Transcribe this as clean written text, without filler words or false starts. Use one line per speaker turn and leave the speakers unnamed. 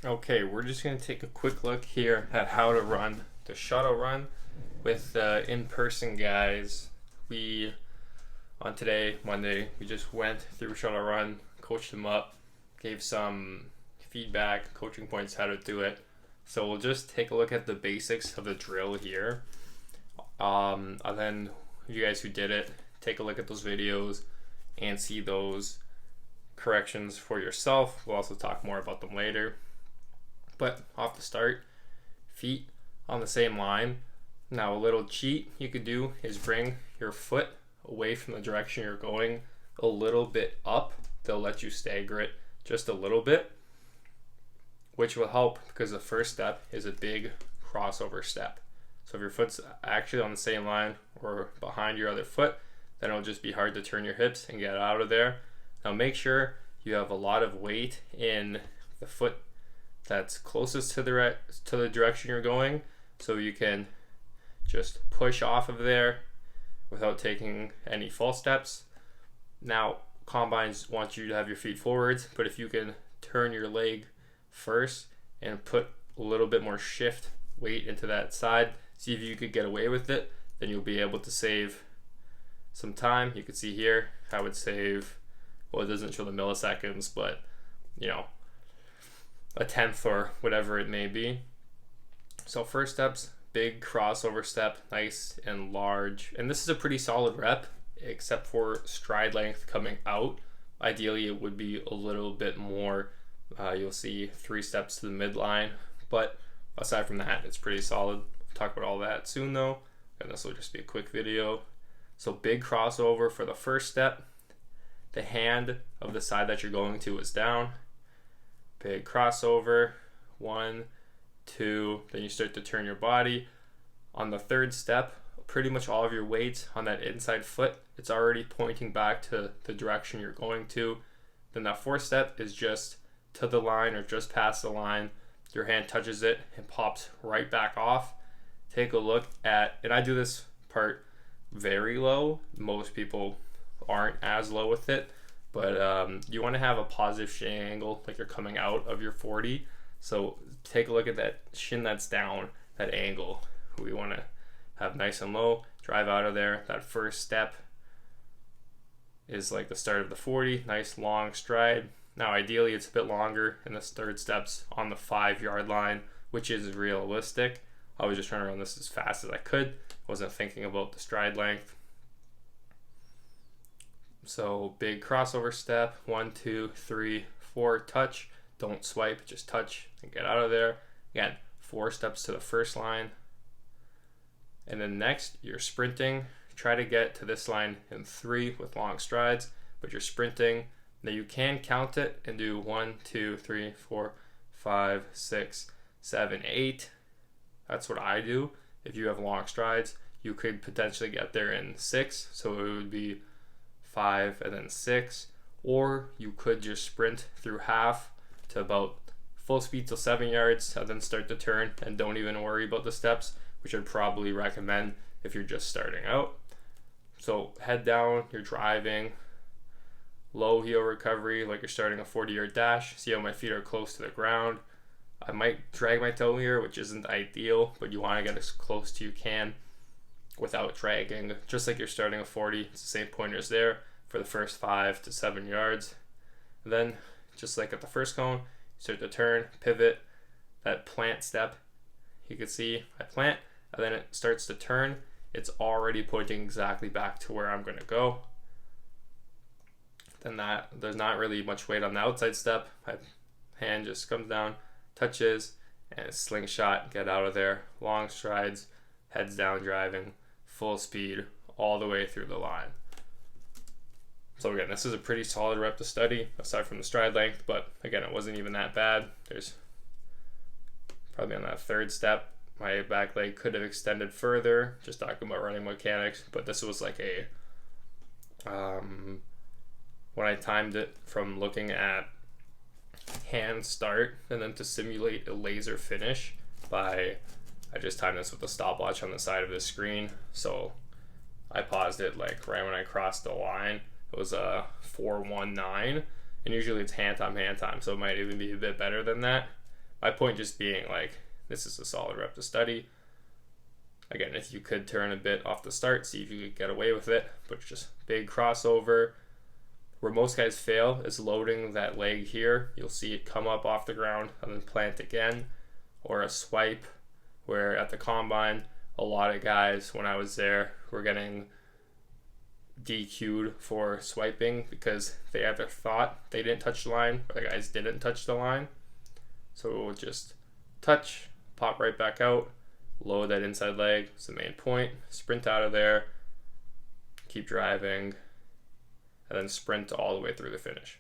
Okay, we're just going to take a quick look here at how to run the shuttle run with the in-person guys. We, on today, Monday, we just went through shuttle run, coached them up, gave some feedback, coaching points how to do it. So we'll just take a look at the basics of the drill here. And then you guys who did it, take a look at those videos and see those corrections for yourself. We'll also talk more about them later. But off the start, feet on the same line. Now a little cheat you could do is bring your foot away from the direction you're going a little bit up. They'll let you stagger it just a little bit, which will help because the first step is a big crossover step. So if your foot's actually on the same line or behind your other foot, then it'll just be hard to turn your hips and get out of there. Now make sure you have a lot of weight in the foot that's closest to the direction you're going, so you can just push off of there without taking any false steps. Now combines want you to have your feet forwards, but if you can turn your leg first and put a little bit more shift weight into that side, see if you could get away with it, then you'll be able to save some time. You can see here I would save, well, it doesn't show the milliseconds, but a tenth or whatever it may be. So first step's big crossover step, nice and large, and this is a pretty solid rep except for stride length coming out. Ideally it would be a little bit more. You'll see 3 steps to the midline, but aside from that it's pretty solid. We'll talk about all that soon though, and this will just be a quick video. So big crossover for the first step. The hand of the side that you're going to is down. Big crossover, 1, 2, then you start to turn your body. On the third step, pretty much all of your weight on that inside foot, it's already pointing back to the direction you're going to. Then that fourth step is just to the line or just past the line. Your hand touches it and pops right back off. Take a look at, and I do this part very low. Most people aren't as low with it, but you want to have a positive shin angle like you're coming out of your 40. So take a look at that shin that's down, that angle. We want to have nice and low, drive out of there. That first step is like the start of the 40, nice long stride. Now ideally it's a bit longer, and this third step's on the 5-yard line, which is realistic. I was just trying to run this as fast as I could. Wasn't thinking about the stride length. So big crossover step, 1, 2, 3, 4, touch. Don't swipe, just touch and get out of there. Again, 4 steps to the first line. And then next, you're sprinting. Try to get to this line in 3 with long strides, but you're sprinting. Now you can count it and do 1, 2, 3, 4, 5, 6, 7, 8. That's what I do. If you have long strides, you could potentially get there in 6. So it would be 5 and then 6. Or you could just sprint through half to about full speed till 7 yards and then start to turn and don't even worry about the steps, which I'd probably recommend if you're just starting out. So head down, you're driving, low heel recovery like you're starting a 40-yard dash. See how my feet are close to the ground. I might drag my toe here, which isn't ideal, but you want to get as close to you can without dragging. Just like you're starting a 40, it's the same pointers there for the first 5 to 7 yards. And then, just like at the first cone, you start to turn, pivot, that plant step. You can see I plant, and then it starts to turn. It's already pointing exactly back to where I'm going to go. Then there's not really much weight on the outside step. My hand just comes down, touches, and slingshot, get out of there. Long strides, heads down driving, full speed, all the way through the line. So again, this is a pretty solid rep to study, aside from the stride length, but again, it wasn't even that bad. There's probably on that third step, my back leg could have extended further, just talking about running mechanics, but this was like a, when I timed it from looking at hand start and then to simulate a laser finish I just timed this with the stopwatch on the side of the screen. So I paused it like right when I crossed the line. It was a 4:19, and usually it's hand time, so it might even be a bit better than that. My point just being like, this is a solid rep to study. Again, if you could turn a bit off the start, see if you could get away with it, but just big crossover. Where most guys fail is loading that leg here. You'll see it come up off the ground and then plant again, or a swipe, where at the combine, a lot of guys, when I was there, were getting DQ'd for swiping because they either thought they didn't touch the line or the guys didn't touch the line. So it will just touch, pop right back out, load that inside leg. It's the main point. Sprint out of there, keep driving, and then sprint all the way through the finish.